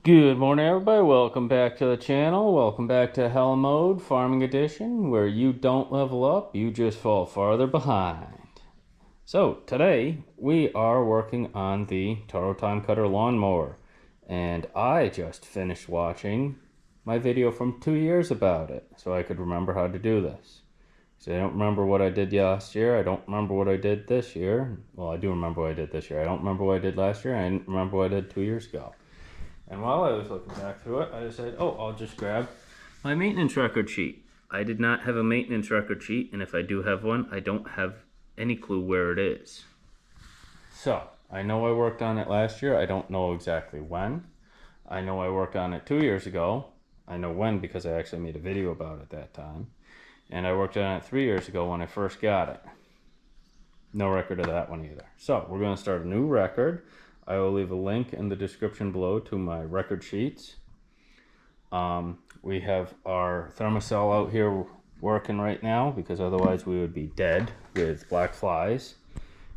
Good morning, everybody. Welcome back to the channel. Welcome back to Hell Mode Farming Edition, where you don't level up, you just fall farther behind. So, today we are working on the Torro Timecutter lawnmower, and I just finished watching my video from 2 years about it, so I could remember how to do this. So I don't remember what I did last year. I don't remember what I did this year. Well, I do remember what I did this year. I don't remember what I did last year. I didn't remember what I did 2 years ago. And while I was looking back through it, I decided, I'll just grab my maintenance record sheet. I did not have a maintenance record sheet, and if I do have one, I don't have any clue where it is. So, I know I worked on it last year. I don't know exactly when. I know I worked on it 2 years ago. I know when because I actually made a video about it that time. And I worked on it 3 years ago when I first got it. No record of that one either. So, we're going to start a new record. I will leave a link in the description below to my record sheets. We have our thermocell out here working right now because otherwise we would be dead with black flies,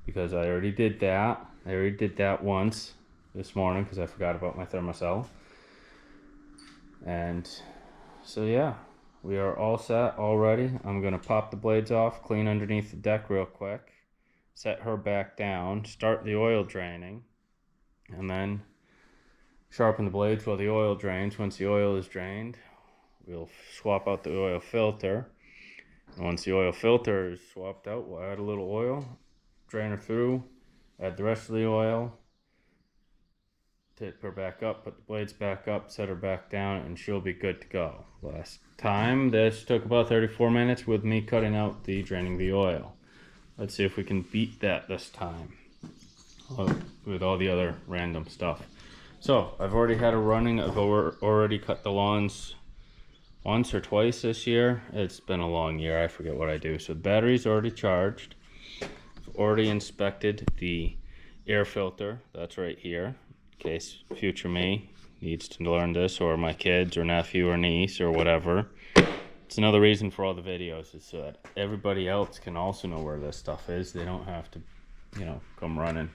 because I already did that. I already did that once this morning because I forgot about my thermocell. And so yeah, we are all set already. I'm going to pop the blades off, clean underneath the deck real quick, set her back down, start the oil draining, and then sharpen the blades while the oil drains. Once the oil is drained, we'll swap out the oil filter. And once the oil filter is swapped out, we'll add a little oil, drain her through, add the rest of the oil, tip her back up, put the blades back up, set her back down, and she'll be good to go. Last time, this took about 34 minutes with me cutting out the draining the oil. Let's see if we can beat that this time with all the other random stuff. So I've already had a running. I've already cut the lawns once or twice this year. It's been a long year. I forget what I do. So the battery's already charged. I've already inspected the air filter. That's right here, in case future me needs to learn this, or my kids or nephew or niece or whatever. It's another reason for all the videos, is so that everybody else can also know where this stuff is. They don't have to, come running.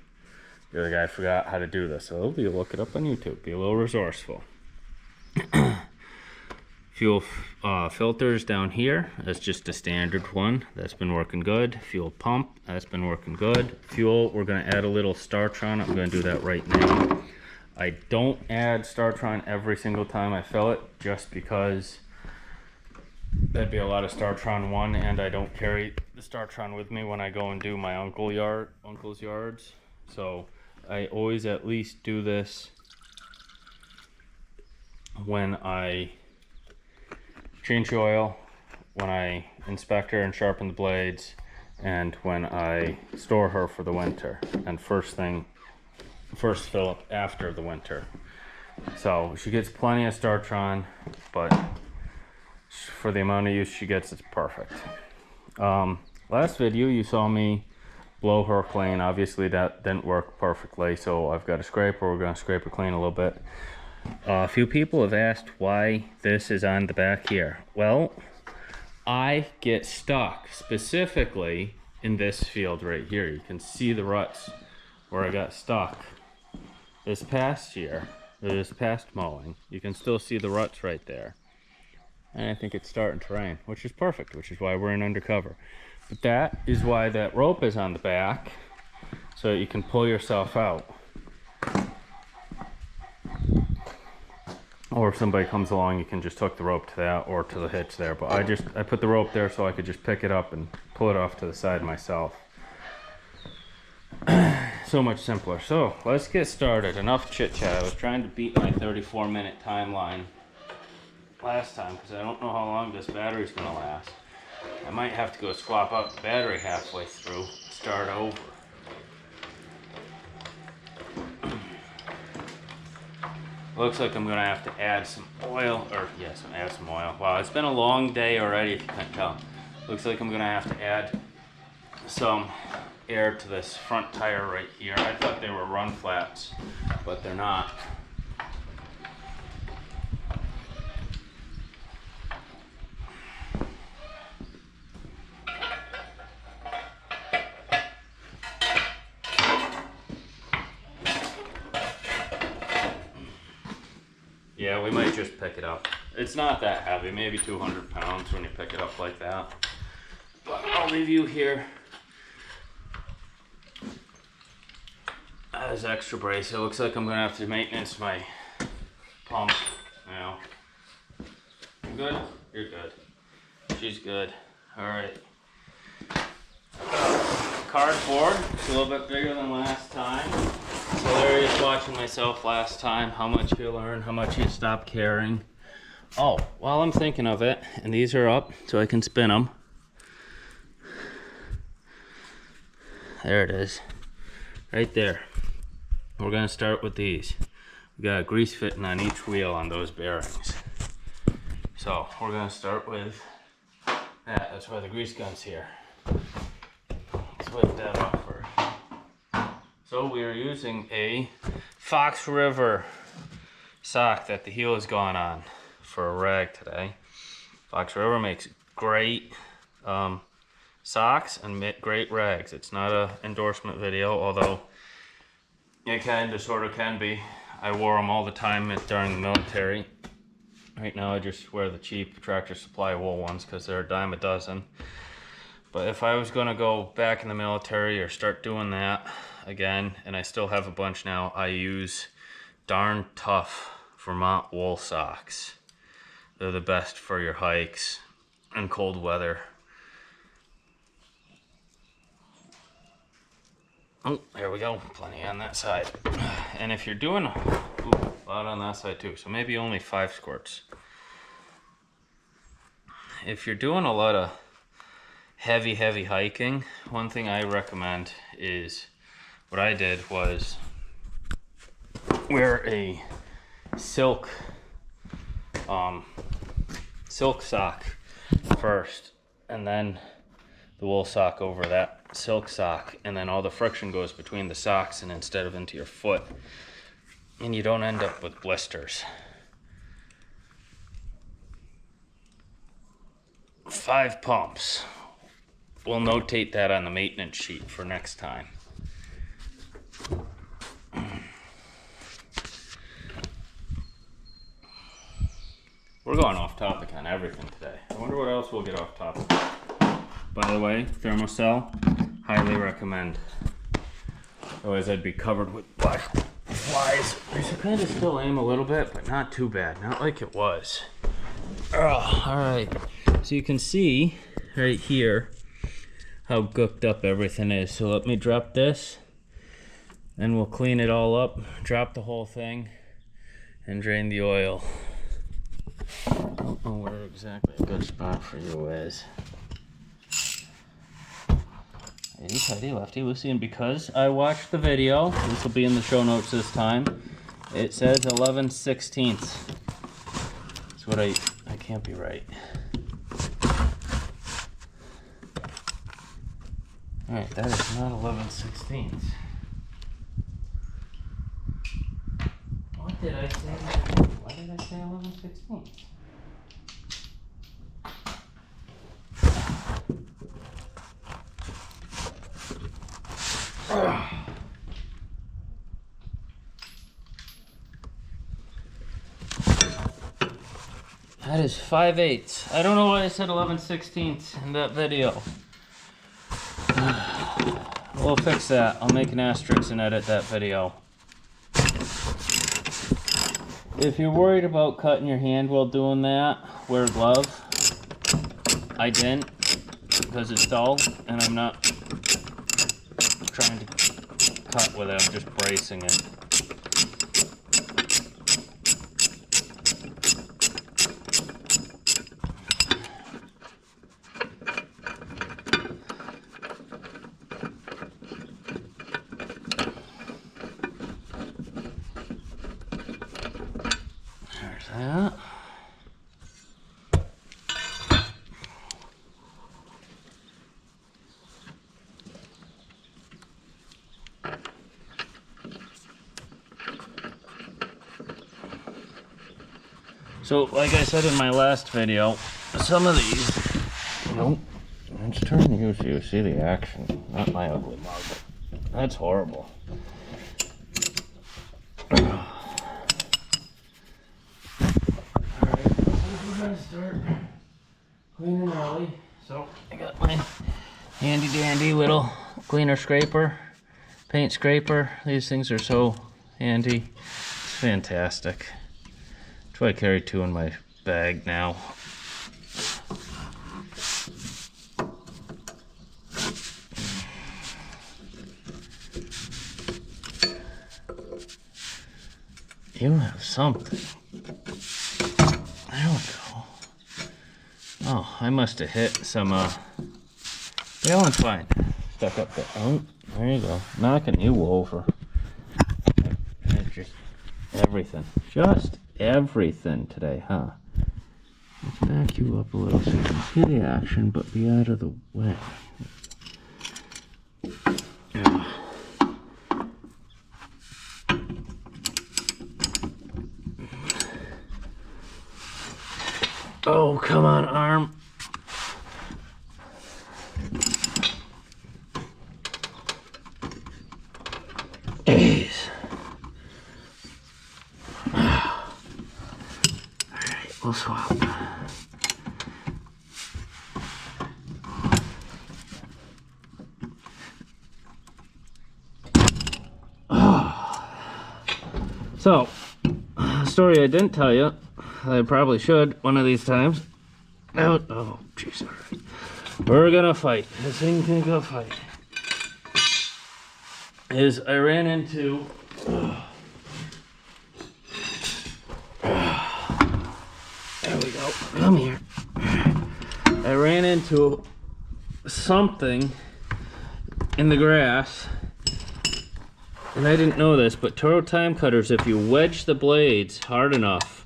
The other guy forgot how to do this, so you look it up on YouTube. Be a little resourceful. Fuel filters down here. That's just a standard one. That's been working good. Fuel pump. That's been working good. Fuel. We're going to add a little Startron. I'm going to do that right now. I don't add Startron every single time I fill it, just because that'd be a lot of Startron 1, and I don't carry the Startron with me when I go and do my uncle's yards. So I always at least do this when I change the oil, when I inspect her and sharpen the blades, and when I store her for the winter, and first fill up after the winter. So she gets plenty of Startron, but for the amount of use she gets, it's perfect. Last video you saw me blow her clean. Obviously that didn't work perfectly, so I've got a scraper. We're going to scrape her clean a little bit. A few people have asked why this is on the back here. Well, I get stuck specifically in this field right here. You can see the ruts where I got stuck this past year, or this past mowing. You can still see the ruts right there. And I think it's starting to rain, which is perfect, which is why we're in undercover. But that is why that rope is on the back, so that you can pull yourself out. Or if somebody comes along, you can just hook the rope to that or to the hitch there. But I put the rope there so I could just pick it up and pull it off to the side myself. So much simpler. So let's get started. Enough chit chat. I was trying to beat my 34-minute timeline last time because I don't know how long this battery's gonna last. I might have to go swap out the battery halfway through, start over. Looks like I'm gonna have to add some oil, add some oil. Wow, it's been a long day already, if you can't tell. Looks like I'm gonna have to add some air to this front tire right here. I thought they were run flaps, but they're not. Yeah, we might just pick it up. It's not that heavy, maybe 200 pounds when you pick it up like that. But I'll leave you here as extra brace. It looks like I'm gonna have to maintenance my pump now. You good? You're good. She's good. All right. Cardboard. It's a little bit bigger than last time. Hilarious watching myself last time. How much you learn, how much you stop caring. Oh, while I'm thinking of it, and these are up so I can spin them. There it is. Right there. We're gonna start with these. We got grease fitting on each wheel on those bearings. So we're gonna start with that. That's why the grease gun's here. Let's whip that off first. So we are using a Fox River sock that the heel has gone on for a rag today. Fox River makes great socks and great rags. It's not an endorsement video, although it kind of sort of can be. I wore them all the time during the military. Right now I just wear the cheap Tractor Supply wool ones because they're a dime a dozen. But if I was going to go back in the military or start doing that again, and I still have a bunch now, I use darn tough Vermont wool socks. They're the best for your hikes and cold weather. Oh, there we go. Plenty on that side. And if you're doing a lot on that side too, so maybe only 5 squirts. If you're doing a lot of heavy hiking, one thing I recommend is, what I did was wear a silk sock first, and then the wool sock over that silk sock, and then all the friction goes between the socks and instead of into your foot, and you don't end up with blisters. 5 pumps. We'll notate that on the maintenance sheet for next time. We're going off topic on everything today. I wonder what else we'll get off topic. By the way, thermocell, highly recommend. Otherwise I'd be covered with black flies. I kind of still am a little bit, but not too bad. Not like it was. Alright, so you can see right here how gooked up everything is. So let me drop this, and we'll clean it all up, drop the whole thing, and drain the oil. I don't know where exactly a good spot for you is. Righty tighty, lefty loosey, and because I watched the video, this will be in the show notes this time, it says 11/16. That's what I can't be right. Alright, that is not 11/16. What did I say? Why did I say 11/16? That is 5/8. I don't know why I said 11/16 in that video. We'll fix that. I'll make an asterisk and edit that video. If you're worried about cutting your hand while doing that, wear a glove. I didn't, because it's dull, and I'm not trying to cut with it, I'm just bracing it. There's that. So, like I said in my last video, some of these, nope, let's turn you so you see the action, not my ugly mug. That's horrible. gotta start cleaning early. So I got my handy dandy little cleaner scraper, paint scraper. These things are so handy. It's fantastic. That's why I carry 2 in my bag now. You have something. There we go. Oh, I must have hit some, that one's fine. Stuck up there. Oh, there you go. Knocking you over. Just everything. Just everything today, huh? Let's back you up a little so you can see the action, but be out of the way. Yeah. Oh, come on, arm. Jeez. Alright, we'll swap. So, a story I didn't tell you, I probably should one of these times. Oh, jeez, alright. We're gonna fight. This thing can go fight. Is I ran into... There we go. Come here. I ran into something in the grass. And I didn't know this, but Torro Timecutters, if you wedge the blades hard enough,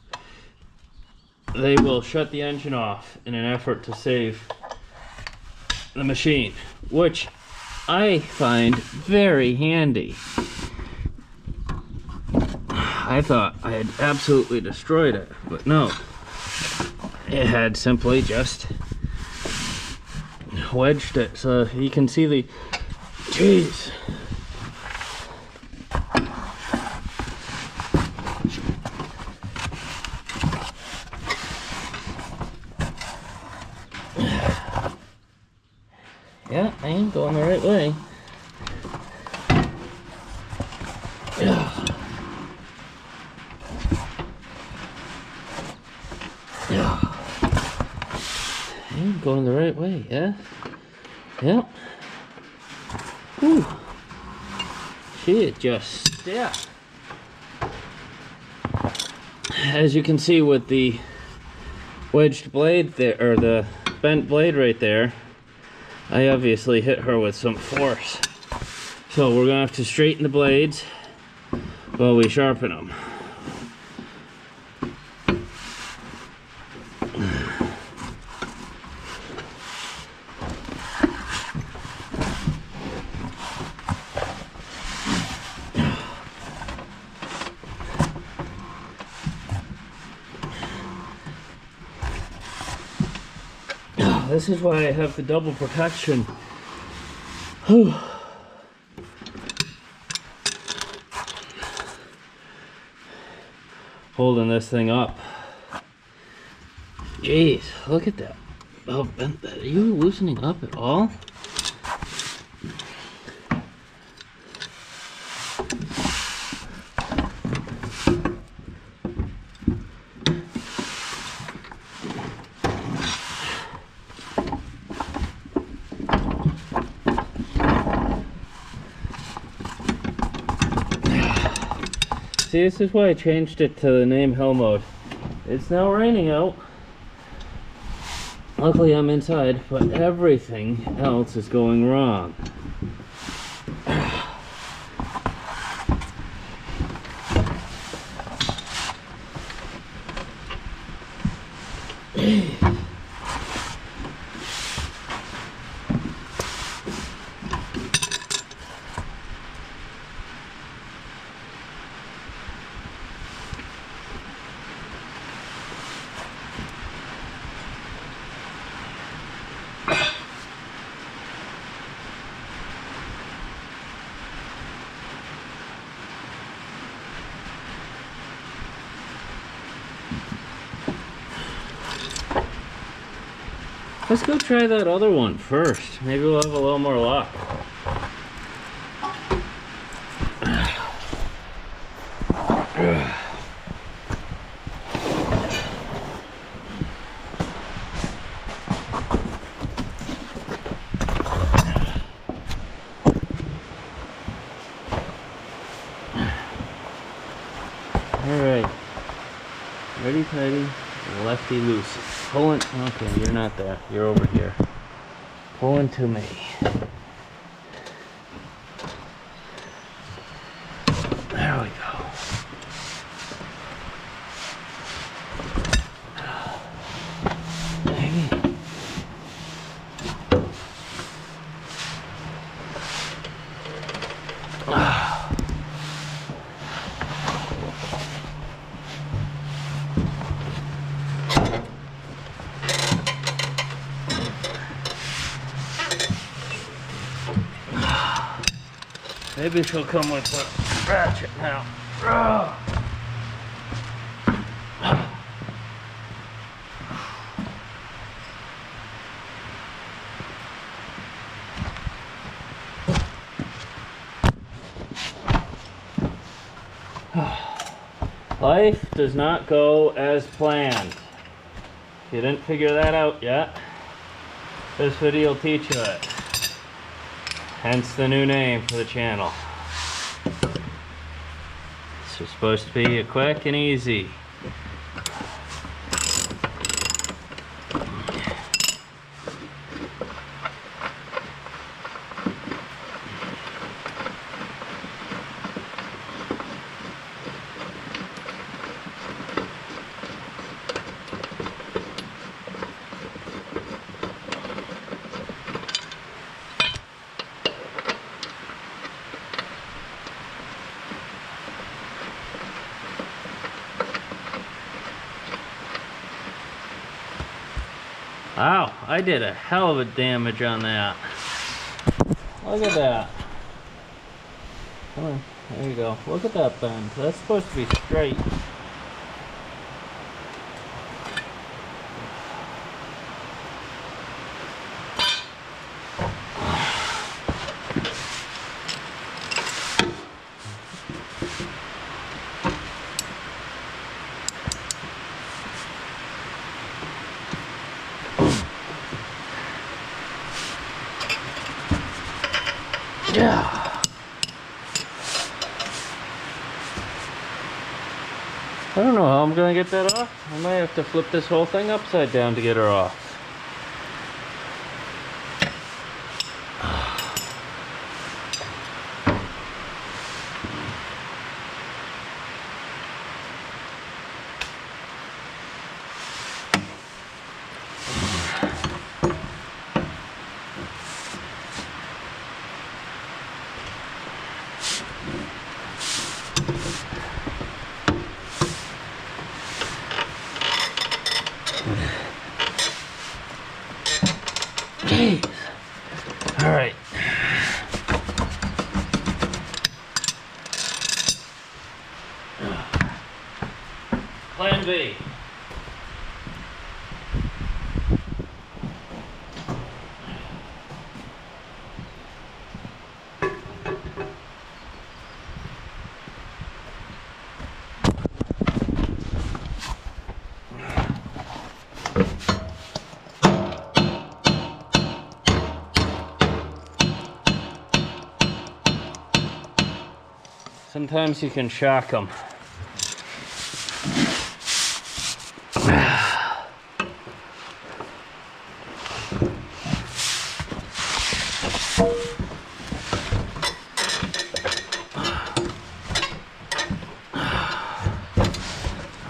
they will shut the engine off in an effort to save the machine, which I find very handy. I thought I had absolutely destroyed it, but no. It had simply just wedged it, so you can see the... Jeez. Yeah, I am going the right way. Yeah. Yeah. I am going the right way, yeah? Yep. Whew. She is just, yeah. As you can see with the wedged blade there, or the bent blade right there, I obviously hit her with some force. So we're gonna have to straighten the blades while we sharpen them. This is why I have the double protection. Whew. Holding this thing up. Jeez, look at that. Oh, are you loosening up at all? See, this is why I changed it to the name Hell Mode. It's now raining out. Luckily I'm inside, but everything else is going wrong. Let's go try that other one first. Maybe we'll have a little more luck. Alright. Ready, tighty, lefty, loosey. Pulling. Okay, you're not there. You're over here. Pulling to me. There we go. Dang it. Maybe she'll come with a ratchet now. Life does not go as planned. If you didn't figure that out yet, this video will teach you it. Hence the new name for the channel. This is supposed to be quick and easy. Wow, I did a hell of a damage on that. Look at that. Come on, there you go. Look at that bend. That's supposed to be straight. Yeah. I don't know how I'm gonna get that off. I might have to flip this whole thing upside down to get her off. Jeez. All right. Plan B. Sometimes you can shock them.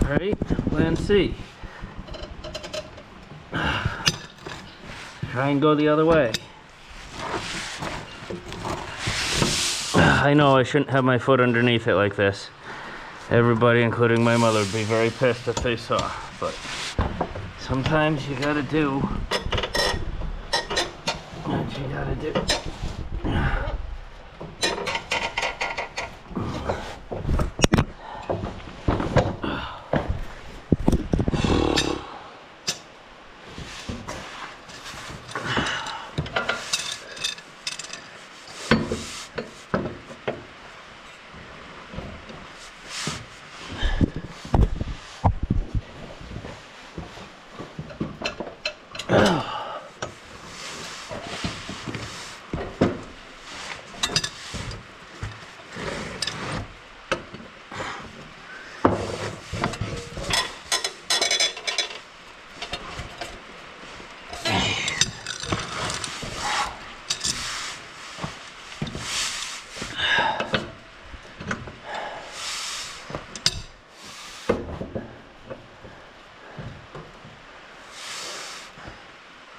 All right, plan C. Try and go the other way. I know I shouldn't have my foot underneath it like this. Everybody, including my mother, would be very pissed if they saw. But sometimes you gotta do what you gotta do.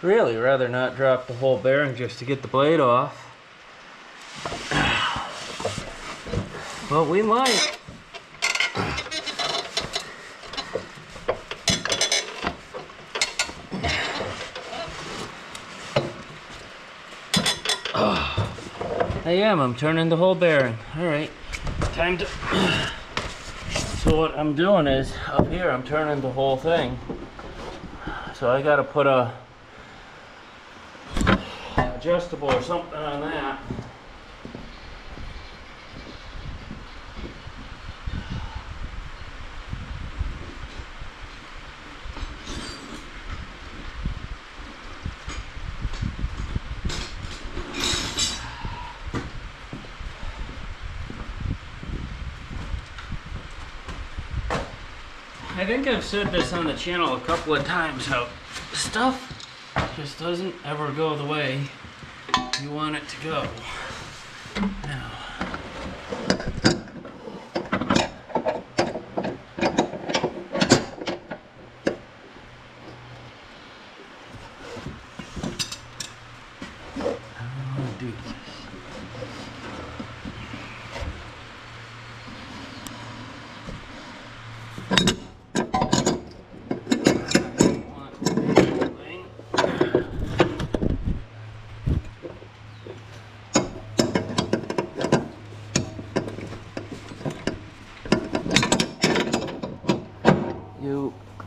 really rather not drop the whole bearing just to get the blade off. But we might. I'm turning the whole bearing. Alright, time to... So what I'm doing is, up here I'm turning the whole thing. So I gotta put a adjustable or something on that. I think I've said this on the channel a couple of times, how stuff just doesn't ever go the way you want it to go. Now, how do I want to do this?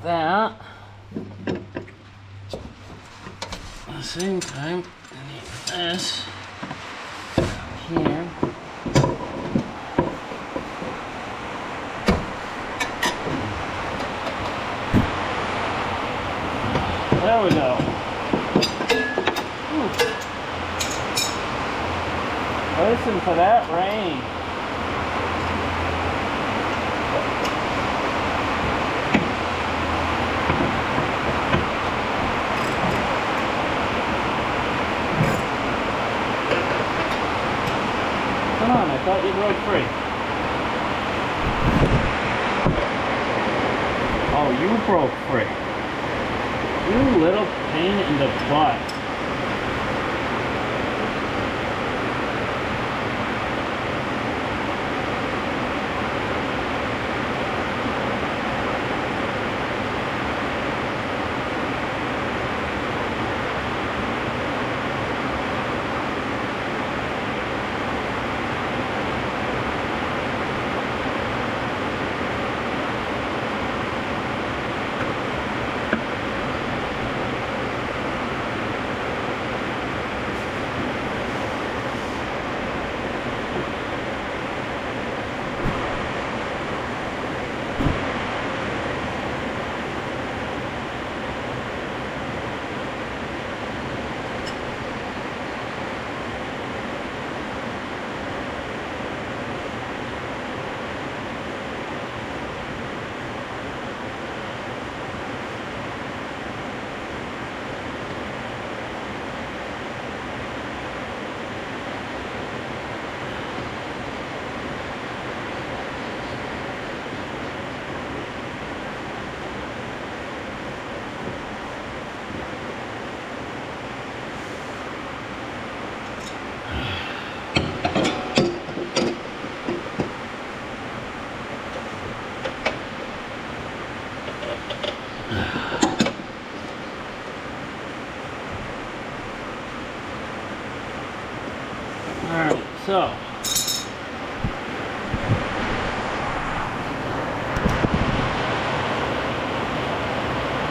That at the same time, I need this here. There we go. Ooh. Listen to that rain. Come on, I thought you broke free. Oh, you broke free. You little pain in the butt. Alright, so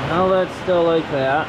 now that's still like that.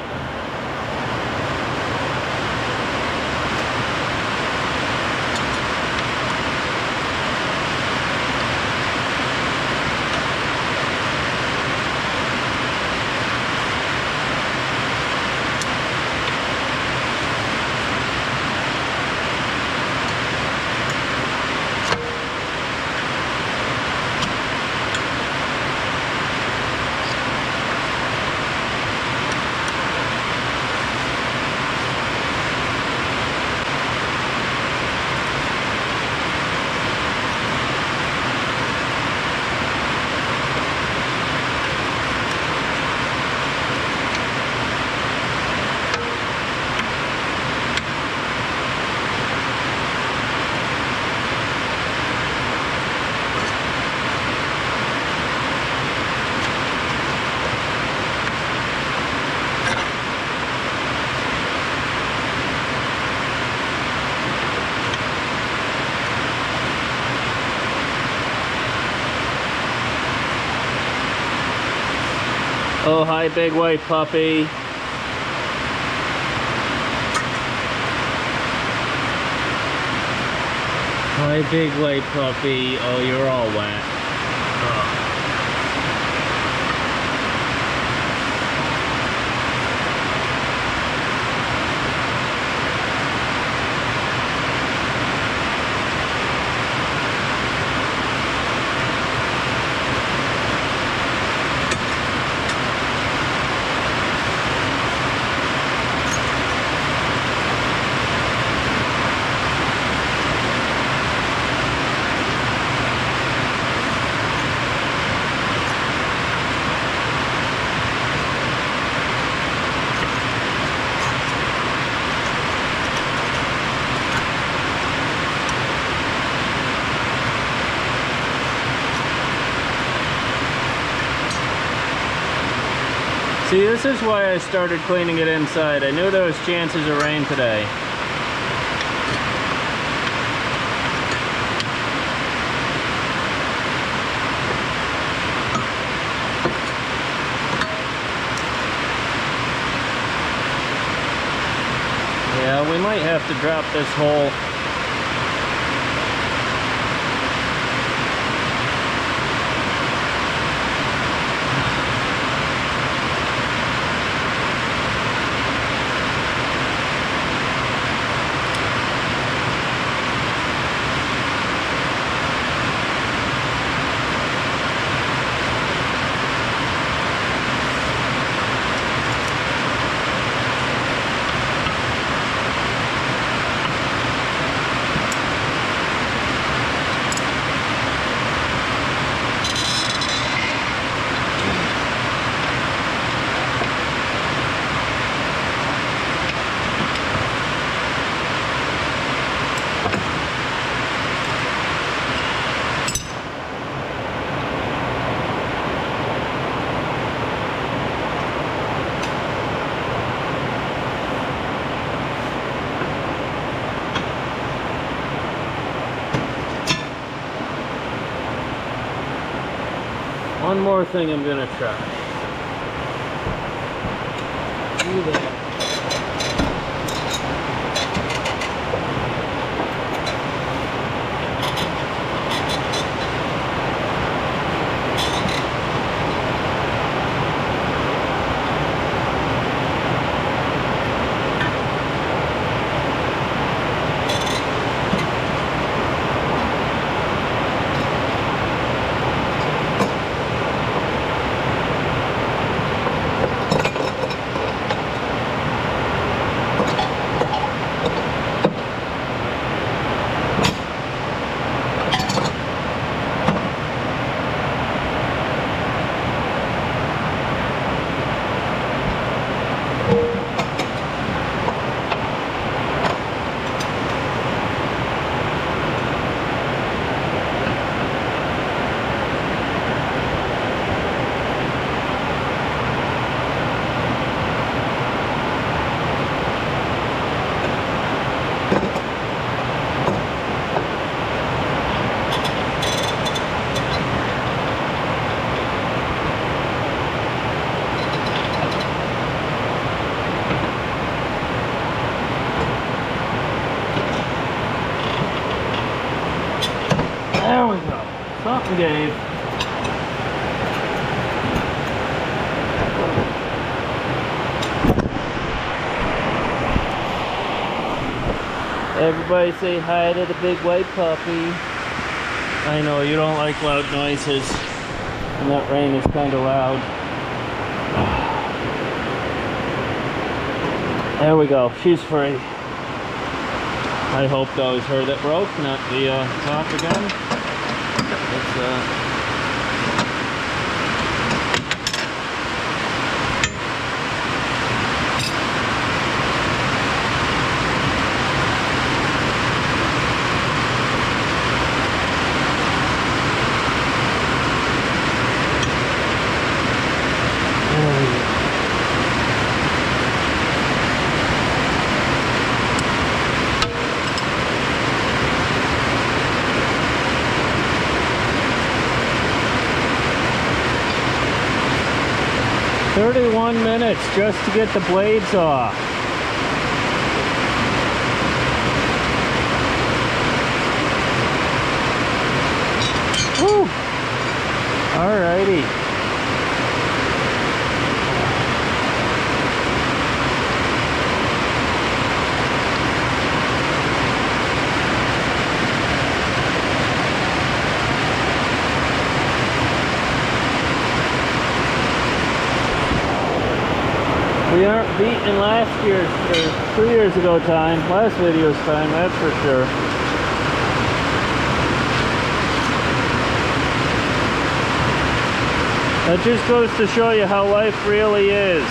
Oh, hi, big white puppy. Hi, big white puppy. Oh, you're all wet. Oh. See, this is why I started cleaning it inside. I knew there was chances of rain today. Yeah, we might have to drop this hole. One more thing I'm gonna try. Do that. There we go. Something gave. Everybody say hi to the big white puppy. I know you don't like loud noises, and that rain is kind of loud. There we go. She's free. I hope that was her that broke, not the top again. It's 31 minutes just to get the blades off. Woo! Alrighty. We aren't beating last year's, or 2 years ago time, last video's time, that's for sure. That just goes to show you how life really is.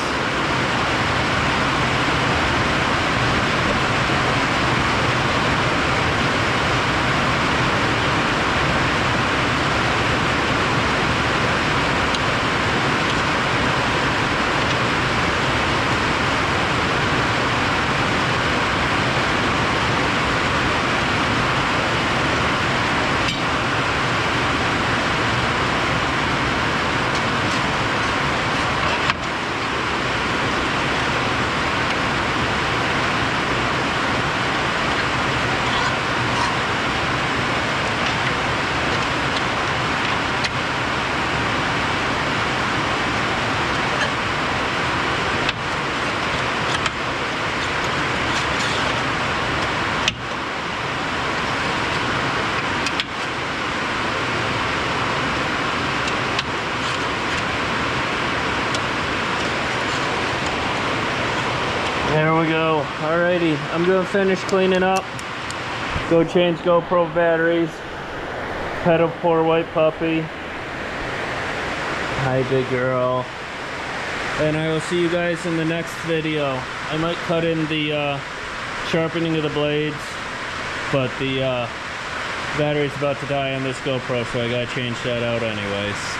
There we go. Alrighty, I'm gonna finish cleaning up. Go change GoPro batteries. Pet a poor white puppy. Hi, big girl. And I will see you guys in the next video. I might cut in the sharpening of the blades, but the battery's about to die on this GoPro, so I gotta change that out anyways.